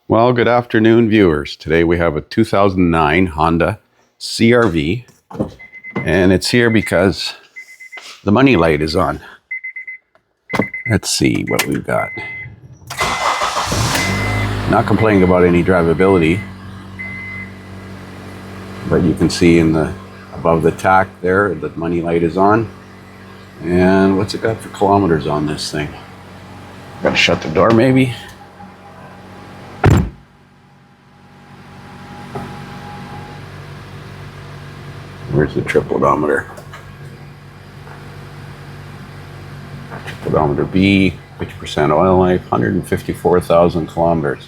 Well, good afternoon, viewers. Today we have a 2009 Honda CR-V, and it's here because the money light is on. Let's see what we've got. Not complaining about any drivability, but you can see in the above the tach there, the money light is on. And what's it got for kilometers on this thing? Gotta shut the door maybe. Where's the trip odometer? Trip odometer B, 50% oil life, 154,000 kilometers.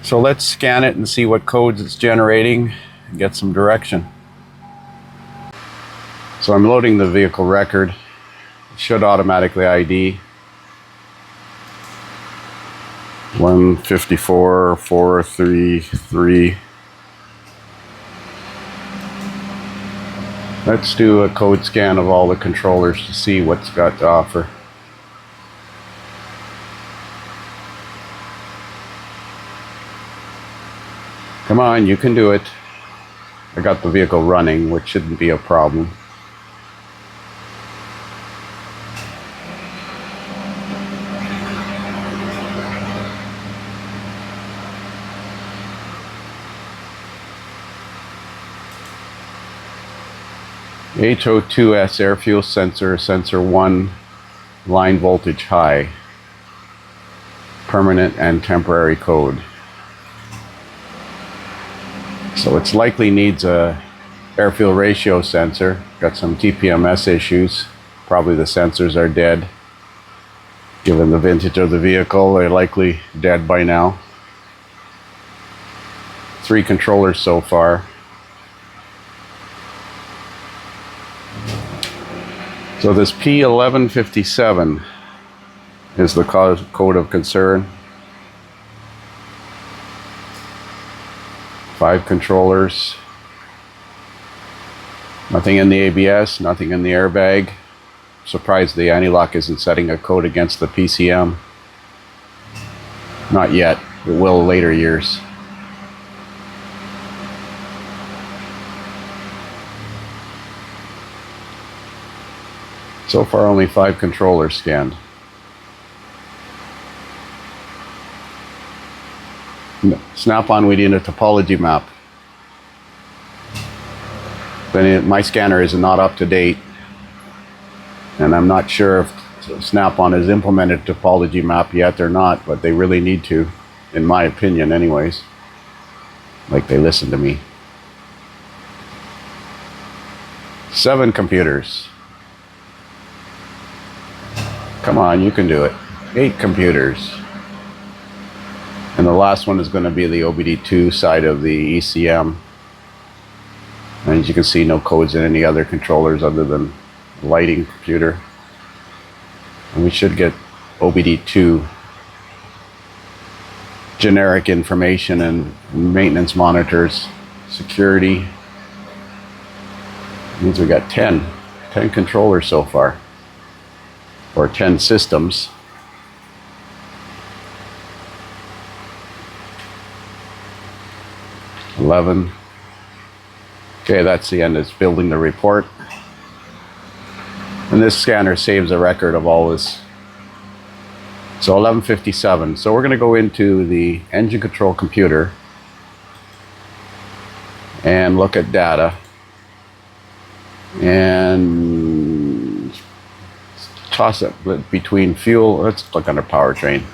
So let's scan it and see what codes it's generating and get some direction. So I'm loading the vehicle record. It should automatically ID 154,433. Let's do a code scan of all the controllers to see what's got to offer. Come on, you can do it. I got the vehicle running, which shouldn't be a problem. HO2S air fuel sensor, sensor 1, line voltage high, permanent and temporary code. So it's likely needs a air fuel ratio sensor. Got some TPMS issues. Probably the sensors are dead. Given the vintage of the vehicle, they're likely dead by now. 3 controllers so far. So this P1157 is the code of concern. 5 controllers. Nothing in the ABS, nothing in the airbag. Surprised the anti-lock isn't setting a code against the PCM. Not yet, it will later years. So far only 5 controllers scanned. Snap-on, we need a topology map. Then my scanner is not up to date, and I'm not sure if Snap-on has implemented topology map yet or not, but they really need to, in my opinion anyways. Like they listen to me. 7 computers. Come on, you can do it. 8 computers. And the last one is going to be the OBD2 side of the ECM. And as you can see, no codes in any other controllers other than the lighting computer. And we should get OBD2 generic information and maintenance monitors, security. It means we got 10 controllers so far. Or 10 systems. $11. Okay, that's the end. It's building the report. And this scanner saves a record of all this. So 1157. So we're going to go into the engine control computer and look at data. And toss it between fuel. Let's look under powertrain.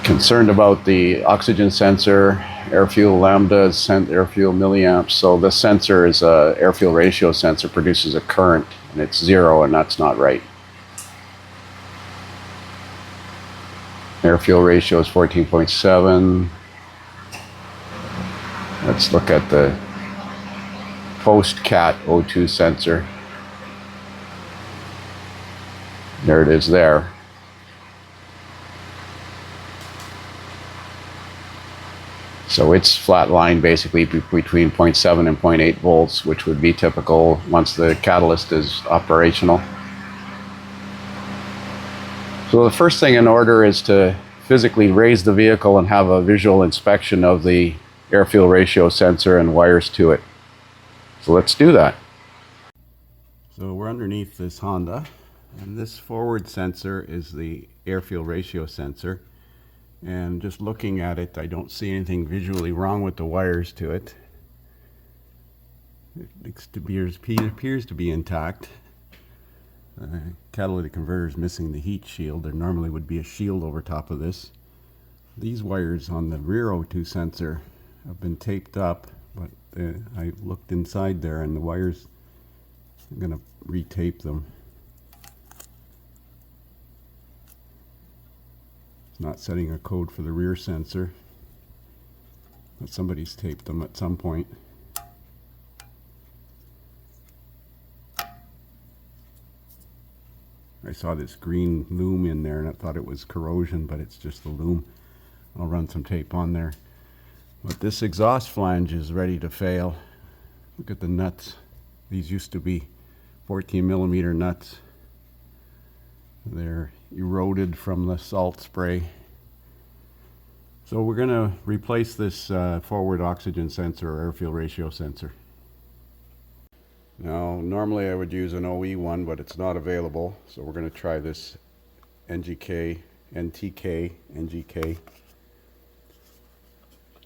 Concerned about the oxygen sensor, air fuel lambda, air fuel milliamps. So the sensor is a air fuel ratio sensor, produces a current, and it's 0, and that's not right. Air fuel ratio is 14.7. Let's look at the post-CAT O2 sensor. There it is there. So it's flat line basically between 0.7 and 0.8 volts, which would be typical once the catalyst is operational. So the first thing in order is to physically raise the vehicle and have a visual inspection of the air-fuel ratio sensor and wires to it. So let's do that. So we're underneath this Honda, and this forward sensor is the air-fuel ratio sensor. And just looking at it, I don't see anything visually wrong with the wires to it. It appears to be intact. Catalytic converter is missing the heat shield. There normally would be a shield over top of this. These wires on the rear O2 sensor have been taped up, but I looked inside there and the wires, I'm going to retape them. It's not setting a code for the rear sensor, but somebody's taped them at some point. I saw this green loom in there and I thought it was corrosion, but it's just the loom. I'll run some tape on there. But this exhaust flange is ready to fail. Look at the nuts. These used to be 14mm nuts. They're eroded from the salt spray. So we're going to replace this forward oxygen sensor or air fuel ratio sensor. Now, normally I would use an OE one, but it's not available. So we're going to try this NTK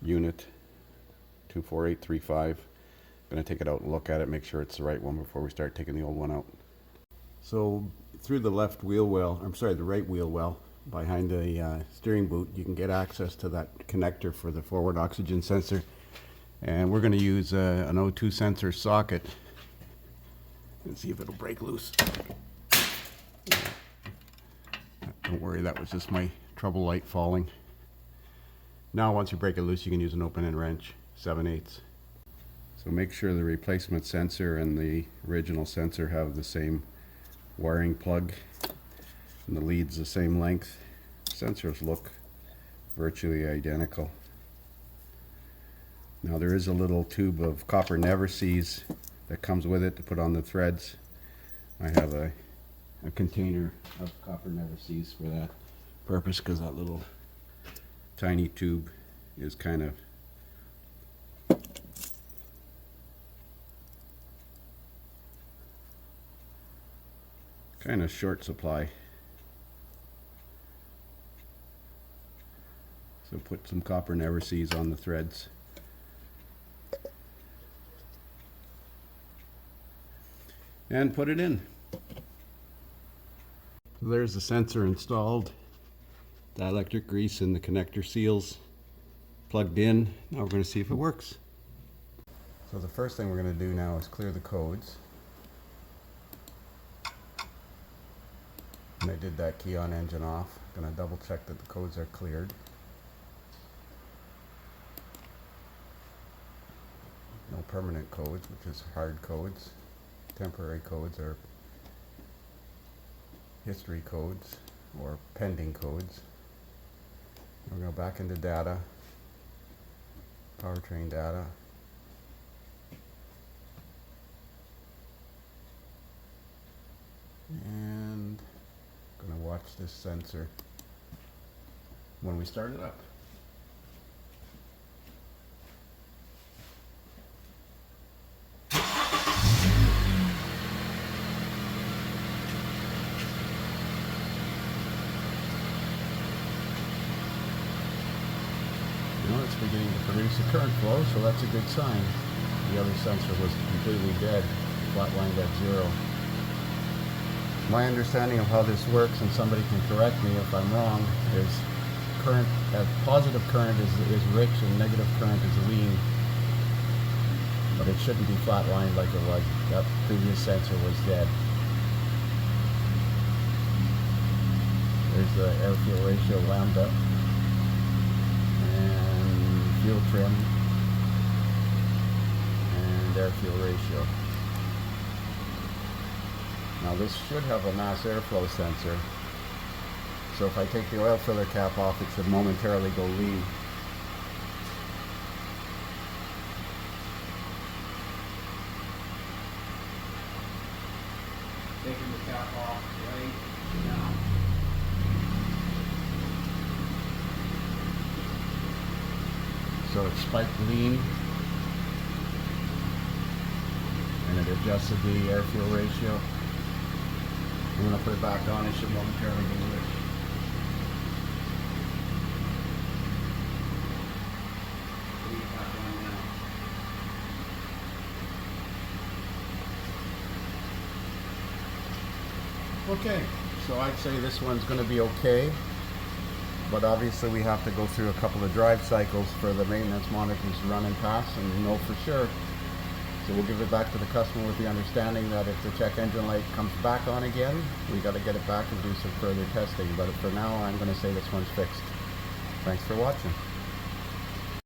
unit 24835. Going to take it out and look at it, make sure it's the right one before we start taking the old one out. So through the left wheel well, I'm sorry, the right wheel well, behind the steering boot, you can get access to that connector for the forward oxygen sensor. And we're going to use an O2 sensor socket and see if it'll break loose. Don't worry, that was just my trouble light falling. Now once you break it loose, you can use an open-end wrench, 7/8. So make sure the replacement sensor and the original sensor have the same wiring plug and the lead's the same length. Sensors look virtually identical. Now there is a little tube of copper never-sees that comes with it to put on the threads. I have a container of copper never-sees for that purpose because that little tiny tube is kind of short supply. So put some copper never-sees on the threads. And put it in. So there's the sensor installed. Dielectric grease and the connector seals plugged in. Now we're going to see if it works. So the first thing we're going to do now is clear the codes. And I did that key on engine off. I'm going to double check that the codes are cleared. No permanent codes, which is hard codes. Temporary codes are history codes or pending codes. We'll go back into data, powertrain data. And I'm going to watch this sensor when we start it up. It's beginning to produce a current flow, so that's a good sign. The other sensor was completely dead, flatlined at 0. My understanding of how this works, and somebody can correct me if I'm wrong, is current, positive current is rich and negative current is lean. But it shouldn't be flatlined like it was. That previous sensor was dead. There's the air fuel ratio lambda. Fuel trim and air fuel ratio. Now this should have a mass airflow sensor, so if I take the oil filler cap off, it should momentarily go lean. Taking the cap off right now. So it's spiked lean, and it adjusted the air-fuel ratio. I'm going to put it back on. It should momentarily be lit. Okay, so I'd say this one's going to be okay, but obviously we have to go through a couple of drive cycles for the maintenance monitors to run and pass and know for sure. So we'll give it back to the customer with the understanding that if the check engine light comes back on again, we got to get it back and do some further testing. But for now, I'm going to say this one's fixed. Thanks for watching.